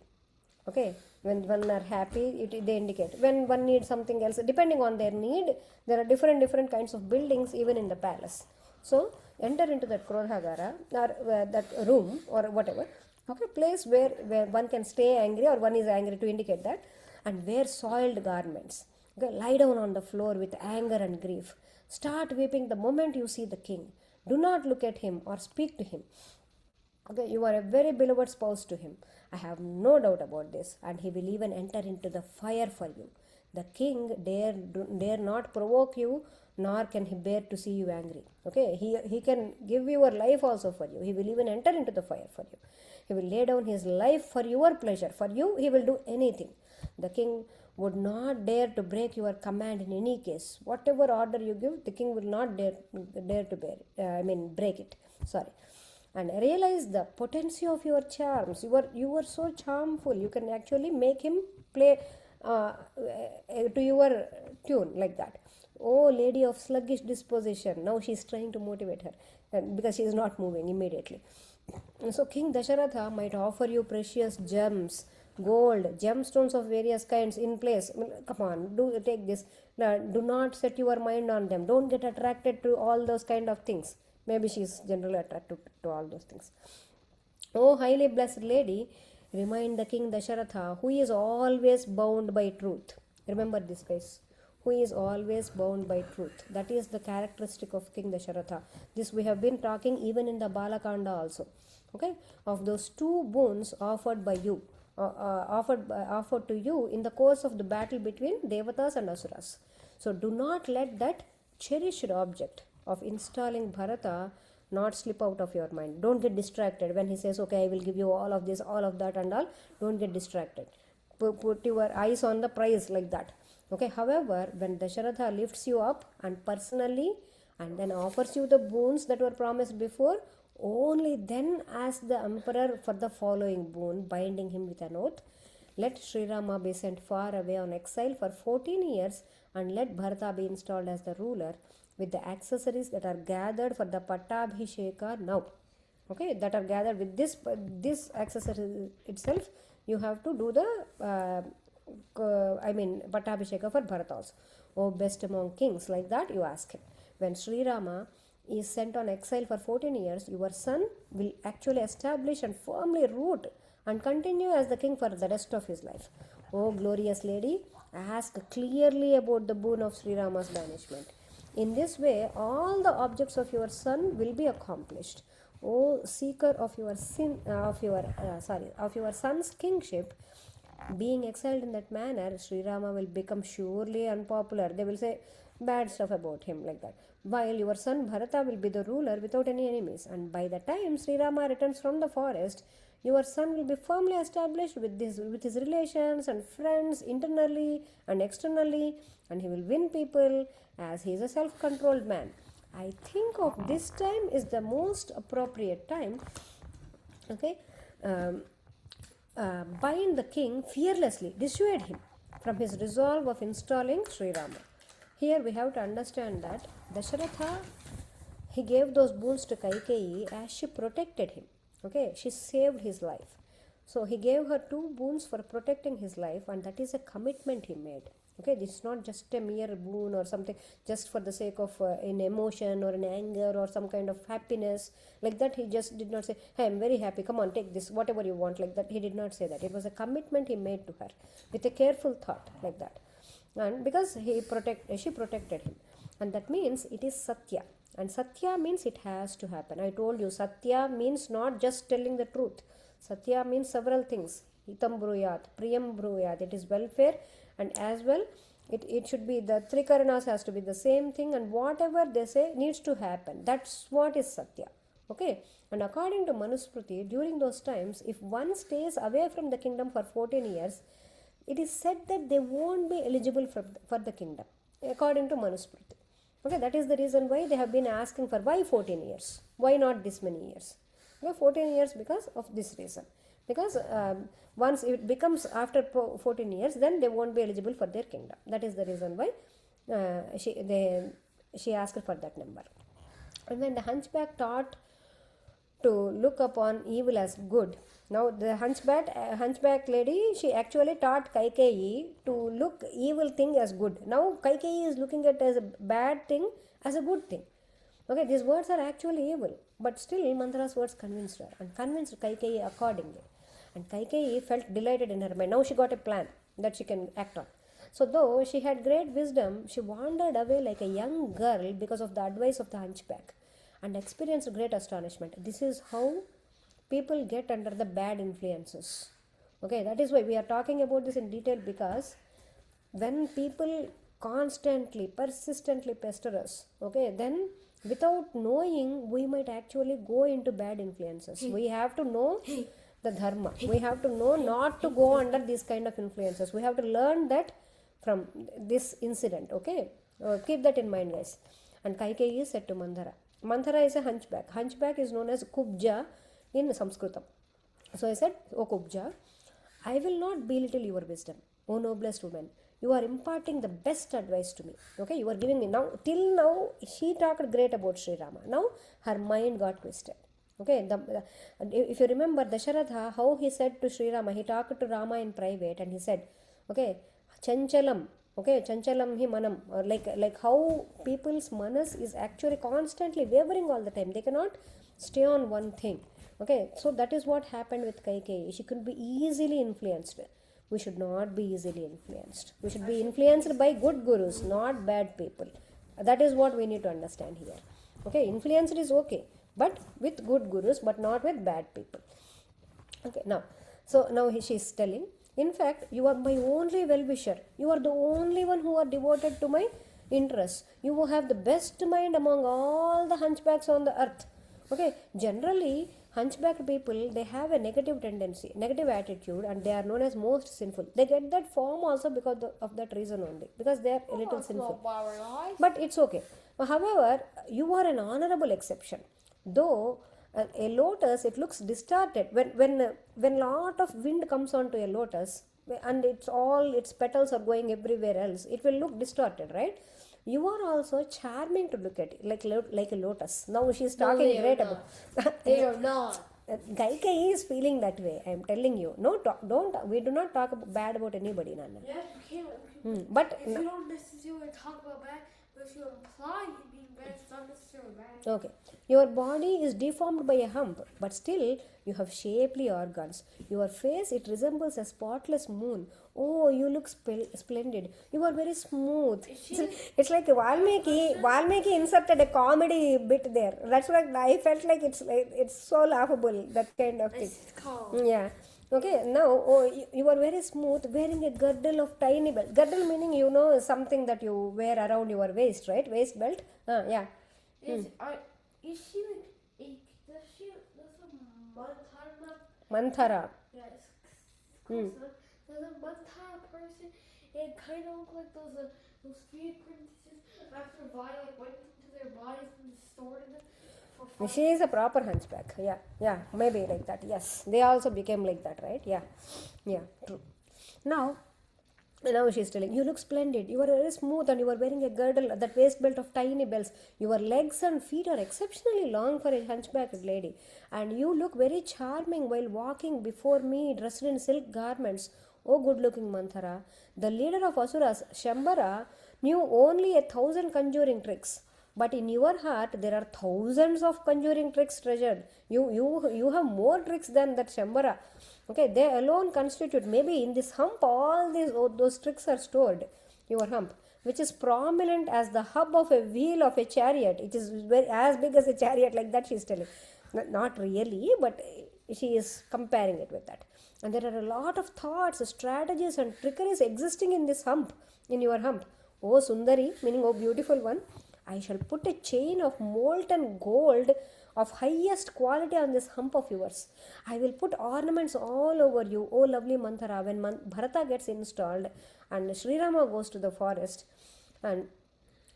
Okay, when one are happy, they indicate. When one needs something else, depending on their need, there are different kinds of buildings even in the palace. So enter into that Krodhagara or that room or whatever. Okay, place where one can stay angry or one is angry to indicate that, and wear soiled garments. Okay, lie down on the floor with anger and grief. Start weeping the moment you see the king. Do not look at him or speak to him. Okay, you are a very beloved spouse to him. I have no doubt about this, and he will even enter into the fire for you. The king dare not provoke you, nor can he bear to see you angry. Okay, he can give your life also for you. He will even enter into the fire for you. He will lay down his life for your pleasure. For you, he will do anything. The king would not dare to break your command in any case. Whatever order you give, the king will not dare to break it. Sorry. And realize the potency of your charms. You are so charmful. You can actually make him play to your tune like that. Oh, lady of sluggish disposition. Now she is trying to motivate her because she is not moving immediately. So King Dasharatha might offer you precious gems, gold, gemstones of various kinds in place. Come on, do take this. Do not set your mind on them. Don't get attracted to all those kind of things. Maybe she is generally attracted to all those things. Oh, highly blessed lady, remind the king Dasharatha, who is always bound by truth. Remember this, guys. Who is always bound by truth. That is the characteristic of King Dasharatha. This we have been talking even in the Balakanda also. okay, of those 2 boons offered by you, offered to you in the course of the battle between Devatas and Asuras. So do not let that cherished object of installing Bharata not slip out of your mind. Don't get distracted when he says, okay, I will give you all of this, all of that and all. Don't get distracted. Put your eyes on the prize like that. Okay, however, when Dasharatha lifts you up and personally and then offers you the boons that were promised before, only then ask the emperor for the following boon, binding him with an oath. Let Śrī Rāma be sent far away on exile for 14 years and let Bharata be installed as the ruler with the accessories that are gathered for the pattābhisheka now. Okay, that are gathered with this accessory itself. You have to do the pattābhisheka for Bharata also. O best among kings, like that you ask him. When Śrī Rāma is sent on exile for 14 years, your son will actually establish and firmly root and continue as the king for the rest of his life. O glorious lady, ask clearly about the boon of Śrī Rāma's banishment. In this way, all the objects of your son will be accomplished. O seeker of your son's kingship, being exiled in that manner, Śrī Rāma will become surely unpopular. They will say bad stuff about him like that. While your son Bharata will be the ruler without any enemies. And by the time Śrī Rāma returns from the forest, your son will be firmly established with his relations and friends internally and externally, and he will win people as he is a self-controlled man. I think of this time is the most appropriate time. Okay, bind the king fearlessly, dissuade him from his resolve of installing Śrī Rāma. Here we have to understand that Dasharatha, he gave those boons to Kaikeyi as she protected him. Okay, she saved his life. So he gave her 2 boons for protecting his life, and that is a commitment he made. Okay, this is not just a mere boon or something just for the sake of an emotion or an anger or some kind of happiness. Like that, he just did not say, hey, I'm very happy, come on, take this, whatever you want. Like that, he did not say that. It was a commitment he made to her with a careful thought like that. And because she protected him. And that means it is Satya. And Satya means it has to happen. I told you, Satya means not just telling the truth. Satya means several things. Hitam bruyat, priyam bruyat. It is welfare, and as well, it should be the 3 karanas has to be the same thing, and whatever they say needs to happen. That's what is Satya. Okay. And according to Manusmriti, during those times, if one stays away from the kingdom for 14 years, it is said that they won't be eligible for the kingdom, according to Manusmriti. Okay, that is the reason why they have been asking for why 14 years? Why not this many years? Okay, 14 years because of this reason. Because once it becomes after 14 years, then they won't be eligible for their kingdom. That is the reason why she asked for that number. And when the hunchback taught to look upon evil as good, now the hunchback lady, she actually taught Kaikeyi to look evil thing as good. Now Kaikeyi is looking at as a bad thing as a good thing. Okay, these words are actually evil, but still Manthara's words convinced her and convinced Kaikeyi accordingly. And Kaikeyi felt delighted in her mind. Now she got a plan that she can act on. So though she had great wisdom, she wandered away like a young girl because of the advice of the hunchback and experienced great astonishment. This is how people get under the bad influences. Okay, that is why we are talking about this in detail, because when people constantly, persistently pester us, okay, then without knowing, we might actually go into bad influences. We have to know the dharma. We have to know not to go under these kind of influences. We have to learn that from this incident, okay? Keep that in mind, guys. And Kaikeyi said to Manthara. Manthara is a hunchback. Hunchback is known as Kubja in Sanskritam. So I said, O Kubja, I will not belittle your wisdom, O noblest woman. You are imparting the best advice to me. Okay, you are giving me now. Till now, she talked great about Śrī Rāma. Now, her mind got twisted. Okay, if you remember Dasharatha, how he said to Śrī Rāma, he talked to Rama in private and he said, okay, Chanchalam, okay, Chanchalam hi manam, or like how people's manas is actually constantly wavering all the time. They cannot stay on one thing. Okay, so that is what happened with Kaikeyi. She could be easily influenced. We should not be easily influenced. We should be influenced by good gurus, not bad people. That is what we need to understand here. Okay, influenced is okay, but with good gurus, but not with bad people. Okay, now, so now she is telling, in fact, you are my only well-wisher. You are the only one who are devoted to my interests. You have the best mind among all the hunchbacks on the earth. Okay, generally, hunchbacked people, they have a negative tendency, negative attitude, and they are known as most sinful. They get that form also because of that reason only, because they are a little sinful. But it's okay. However, you are an honorable exception. Though a lotus, it looks distorted when lot of wind comes onto a lotus and its petals are going everywhere else, it will look distorted, right? You are also charming to look at, like a lotus. Now she is talking great about. They are not. Kaikeyi is feeling that way. I am telling you. No, don't. We do not talk bad about anybody, Nana. Yes, you can. But if you don't necessarily talk about bad, but if you imply you being bad, it's not necessarily bad. okay, your body is deformed by a hump, but still you have shapely organs. Your face, it resembles a spotless moon. Oh, you look splendid. You are very smooth. It's like Valmiki inserted a comedy bit there. That's why I felt like it's so laughable, that kind of thing. It's called. Yeah. Okay, now, you are very smooth, wearing a girdle of tiny belt. Girdle meaning, something that you wear around your waist, right? Waist belt. Yeah. Is she like does a Manthara. Yes. There's a Manthara person. It kind of looks like those feed princesses after Violet went into their bodies and stored them. She is a proper hunchback. Yeah, maybe like that. Yes, they also became like that, right? Yeah, true. Now she is telling, you look splendid. You are very smooth and you are wearing a girdle, that waist belt of tiny bells. Your legs and feet are exceptionally long for a hunchbacked lady. And you look very charming while walking before me dressed in silk garments. Oh, good-looking Manthara. The leader of Asuras, Shambhara, knew only 1,000 conjuring tricks. But in your heart, there are thousands of conjuring tricks treasured. You have more tricks than that Shambhara. Okay, they alone constitute, maybe in this hump, all those tricks are stored. Your hump, which is prominent as the hub of a wheel of a chariot. It is as big as a chariot, like that she is telling. Not really, but she is comparing it with that. And there are a lot of thoughts, strategies and trickeries existing in this hump, in your hump. Oh Sundari, meaning oh beautiful one, I shall put a chain of molten gold of highest quality on this hump of yours. I will put ornaments all over you, oh lovely Manthara. When Bharata gets installed and Śrī Rāma goes to the forest, and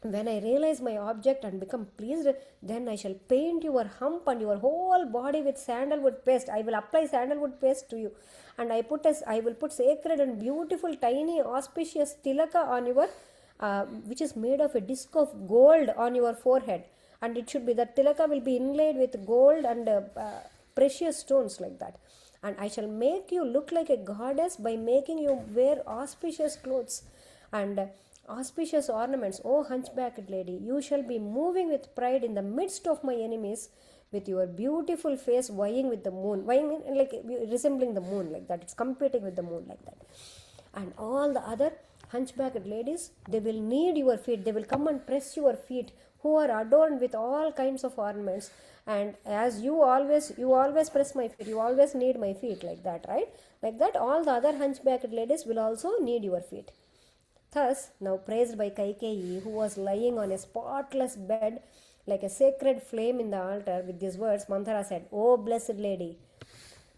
when I realize my object and become pleased, then I shall paint your hump and your whole body with sandalwood paste. I will apply sandalwood paste to you, and I will put sacred and beautiful tiny auspicious tilaka on your which is made of a disc of gold on your forehead, and it should be that tilaka will be inlaid with gold and precious stones like that. And I shall make you look like a goddess by making you wear auspicious clothes and auspicious ornaments. Oh hunchbacked lady, you shall be moving with pride in the midst of my enemies, with your beautiful face vying with the moon, vying like resembling the moon like that. It's competing with the moon like that. And all the other hunchbacked ladies, they will knead your feet. They will come and press your feet, who are adorned with all kinds of ornaments. And as you always press my feet, you always knead my feet like that, right? Like that, all the other hunchbacked ladies will also knead your feet. Thus, now praised by Kaikeyi, who was lying on a spotless bed like a sacred flame in the altar, with these words, Manthara said, "O blessed lady,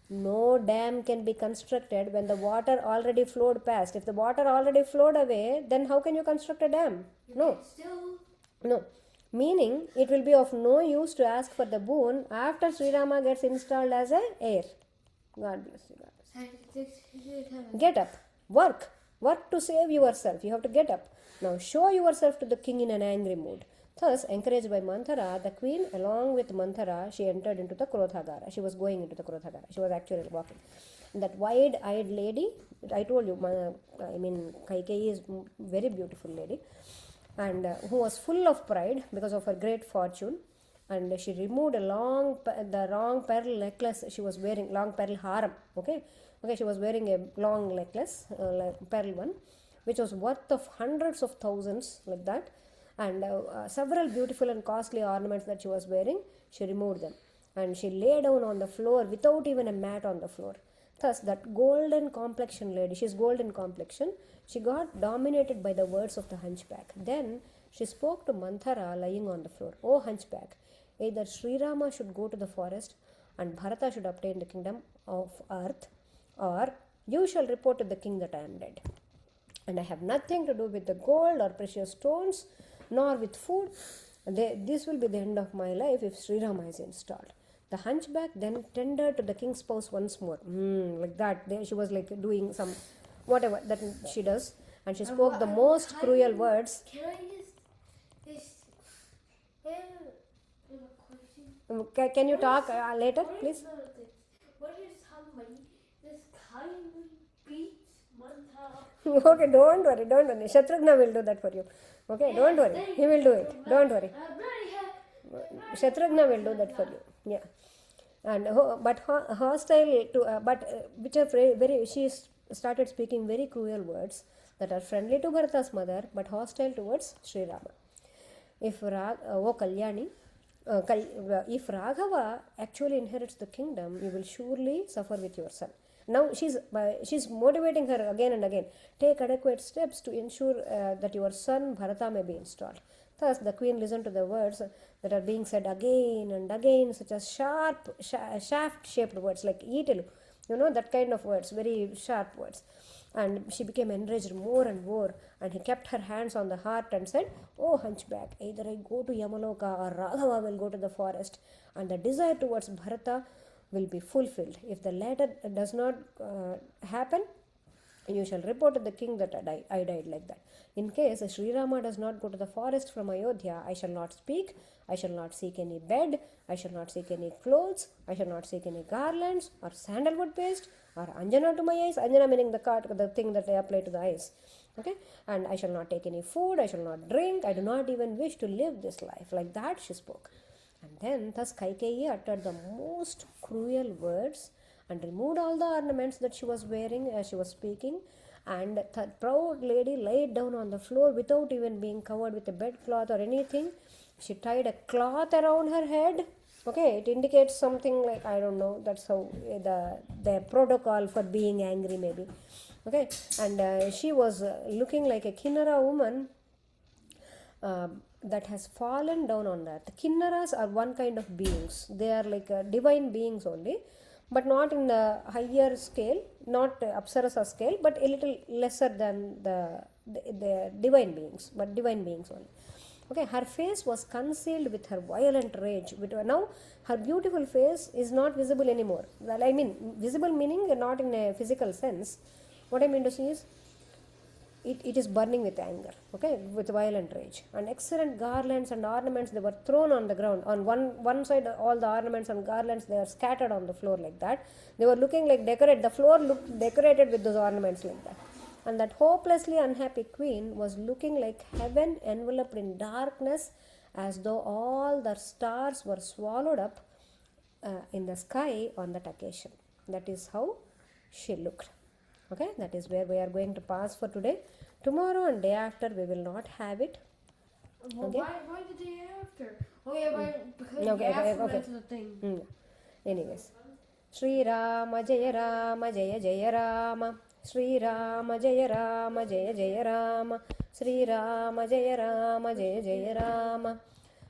no dam can be constructed when the water already flowed past. If the water already flowed away, then how can you construct a dam? No. No. Meaning, it will be of no use to ask for the boon after Śrī Rāma gets installed as an heir. God bless you, God bless you. Get up. Work. Work to save yourself. You have to get up. Now show yourself to the king in an angry mood." Thus, encouraged by Manthara, the queen, along with Manthara, she entered into the Krodhagara. She was going into the Krodhagara. She was actually walking. That wide-eyed lady, I told you, Kaikeyi is very beautiful lady, and who was full of pride because of her great fortune. And she removed the long pearl necklace she was wearing, long pearl haram. Okay, she was wearing a long necklace, pearl one, which was worth of hundreds of thousands, like that. and several beautiful and costly ornaments that she was wearing, she removed them and she lay down on the floor without even a mat on the floor. Thus, that golden complexion lady, she's golden complexion, she got dominated by the words of the hunchback. Then she spoke to Manthara lying on the floor. O hunchback, either Śrī Rāma should go to the forest and Bharata should obtain the kingdom of earth, or you shall report to the king that I am dead. And I have nothing to do with the gold or precious stones, nor with food. This will be the end of my life if Śrī Rāma is installed. The hunchback then tendered to the king's spouse once more. Like that. She was like doing some whatever that she does. And she spoke the most cruel words. Can I just a question? Can you talk later, please? What if somebody just kindly beats Manthara? Okay, don't worry. Shatrughna will do that for you. Okay, don't worry. He will do it. Don't worry. Shatrughna will do that for you. Yeah. And but hostile to which are very she started speaking very cruel words that are friendly to Bharata's mother but hostile towards Śrī Rāma. If Kalyani, if Raghava actually inherits the kingdom, you will surely suffer with your son. Now she's motivating her again and again. Take adequate steps to ensure that your son Bharata may be installed. Thus the queen listened to the words that are being said again and again, such as shaft-shaped words like eetilu, that kind of words, very sharp words. And she became enraged more and more, and he kept her hands on the heart and said, "Oh hunchback, either I go to Yamaloka or Raghava will go to the forest, and the desire towards Bharata will be fulfilled. If the latter does not happen, you shall report to the king that I died like that. In case Śrī Rāma does not go to the forest from Ayodhya, I shall not speak, I shall not seek any bed, I shall not seek any clothes, I shall not seek any garlands or sandalwood paste or anjana to my eyes." Anjana meaning the thing that I apply to the eyes. Okay, and I shall not take any food, I shall not drink, I do not even wish to live this life. Like that she spoke. And then thus Kaikeyi uttered the most cruel words and removed all the ornaments that she was wearing as she was speaking, and the proud lady laid down on the floor without even being covered with a bedcloth or anything. She tied a cloth around her head. Okay, it indicates something like, I don't know, that's how the protocol for being angry maybe. Okay, and she was looking like a Kinnara woman that has fallen down on earth. The Kinnaras are one kind of beings. They are like divine beings only, but not in the higher scale, not Apsarasa scale, but a little lesser than the divine beings, but divine beings only. Okay, her face was concealed with her violent rage. Now her beautiful face is not visible anymore. I mean, visible meaning not in a physical sense. What I mean to say is, it is burning with anger, okay, with violent rage. And excellent garlands and ornaments, they were thrown on the ground. On one side, all the ornaments and garlands, they are scattered on the floor like that. They were looking like the floor looked decorated with those ornaments like that. And that hopelessly unhappy queen was looking like heaven enveloped in darkness, as though all the stars were swallowed up in the sky on that occasion. That is how she looked. Okay, that is where we are going to pass for today. Tomorrow and day after we will not have it. Well, okay. Why the day after? Oh yeah, because okay. that's the thing. Anyways, Śrī Rāma Jaya Rāma Jaya Jaya Rāma. Śrī Rāma Jaya Rāma Jaya Jaya Rāma. Śrī Rāma Jaya Rāma Jaya Jaya Rāma.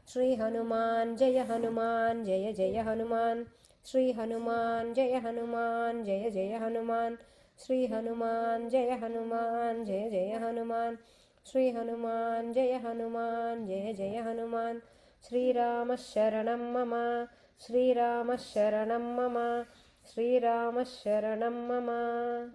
Śrī Hanuman Jaya Hanuman Jaya Jaya Hanuman. Śrī Hanuman Jaya Hanuman Jaya Jaya Hanuman. Śrī Hanuman Jaya Hanuman Jaya Jaya Hanuman. Śrī Hanuman Jaya Hanuman Jaya Jaya Hanuman. Śrī Rāma Sharanam Mama. Śrī Rāma Sharanam Mama. Śrī Rāma Sharanam Mama.